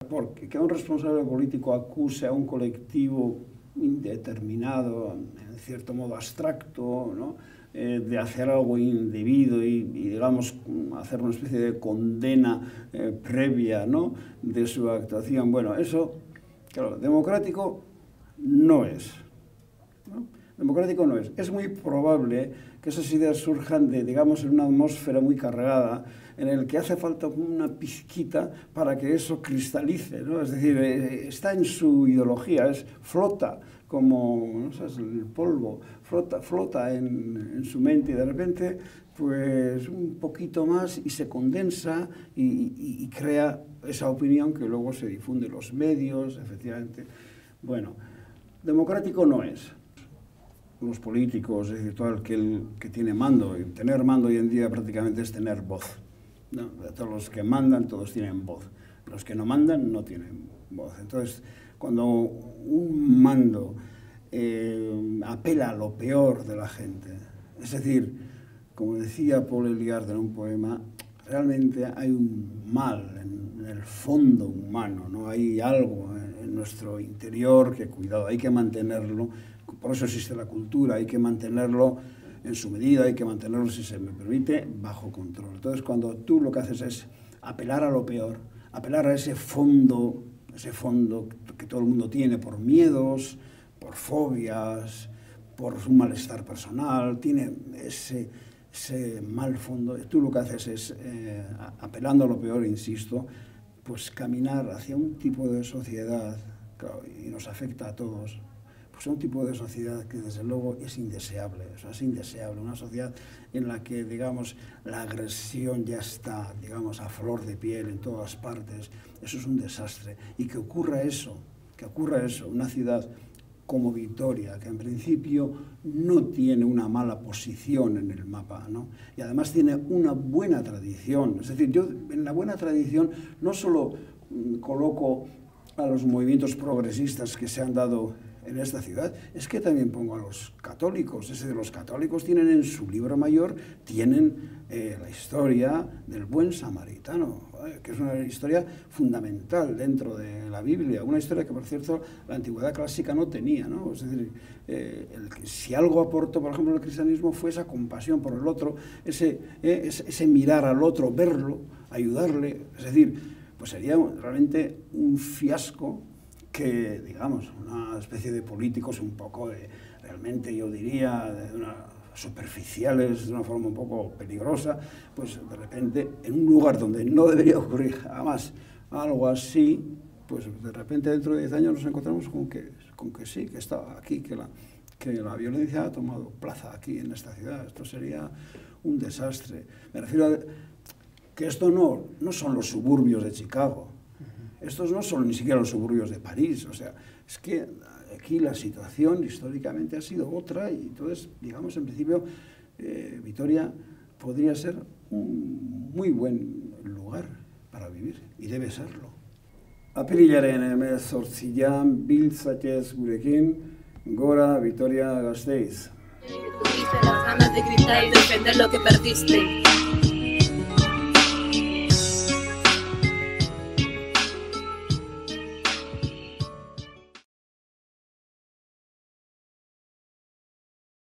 Porque que un responsable político acuse a un colectivo indeterminado, en cierto modo abstracto, ¿no? De hacer algo indebido y, digamos, hacer una especie de condena previa, ¿no? De su actuación. Bueno, eso, claro, democrático no es, ¿no? Democrático no es. Es muy probable que esas ideas surjan de, digamos, en una atmósfera muy cargada, en el que hace falta una pizquita para que eso cristalice, ¿no? Es decir, está en su ideología, flota como, ¿no sabes?, el polvo, flota en su mente y de repente, pues un poquito más y se condensa y crea esa opinión que luego se difunde en los medios, efectivamente. Bueno, democrático no es. Los políticos, es decir, todo aquel que tiene mando, y tener mando hoy en día prácticamente es tener voz, ¿no? Todos los que mandan, todos tienen voz. Los que no mandan, no tienen voz. Entonces, cuando un mando apela a lo peor de la gente, es decir, como decía Paul Eluard en un poema, realmente hay un mal en el fondo humano, ¿no? Hay algo en nuestro interior que, cuidado, hay que mantenerlo. Por eso existe la cultura, hay que mantenerlo en su medida, hay que mantenerlo, si se me permite, bajo control. Entonces, cuando tú lo que haces es apelar a lo peor, apelar a ese fondo que todo el mundo tiene por miedos, por fobias, por un malestar personal, tiene ese mal fondo, tú lo que haces es, apelando a lo peor, insisto, pues caminar hacia un tipo de sociedad, claro, y nos afecta a todos, pues un tipo de sociedad que desde luego es indeseable, o sea, es indeseable, una sociedad en la que, digamos, la agresión ya está, digamos, a flor de piel en todas partes. Eso es un desastre. Y que ocurra eso, una ciudad como Vitoria, que en principio no tiene una mala posición en el mapa, ¿no? Y además tiene una buena tradición. Es decir, yo en la buena tradición no solo coloco a los movimientos progresistas que se han dado en esta ciudad, es que también pongo a los católicos. Es decir, los católicos tienen en su libro mayor, tienen la historia del buen samaritano, que es una historia fundamental dentro de la Biblia, una historia que, por cierto, la antigüedad clásica no tenía, ¿no? Es decir, si algo aportó, por ejemplo, el cristianismo fue esa compasión por el otro, ese mirar al otro, verlo, ayudarle. Es decir, pues sería realmente un fiasco que, digamos, una especie de políticos un poco realmente, yo diría, superficiales, de una forma un poco peligrosa, pues de repente, en un lugar donde no debería ocurrir jamás algo así, pues de repente dentro de 10 años nos encontramos con que sí, que está aquí, que la violencia ha tomado plaza aquí en esta ciudad. Esto sería un desastre. Me refiero a que esto no son los suburbios de Chicago. Estos no son ni siquiera los suburbios de París, o sea, es que aquí la situación históricamente ha sido otra y entonces, digamos, en principio, Vitoria podría ser un muy buen lugar para vivir, y debe serlo. Apirilaren hemezortzian biltzatez gurekin, gora Vitoria Gasteiz. Tuviste las ganas de gritar y defender lo que perdiste.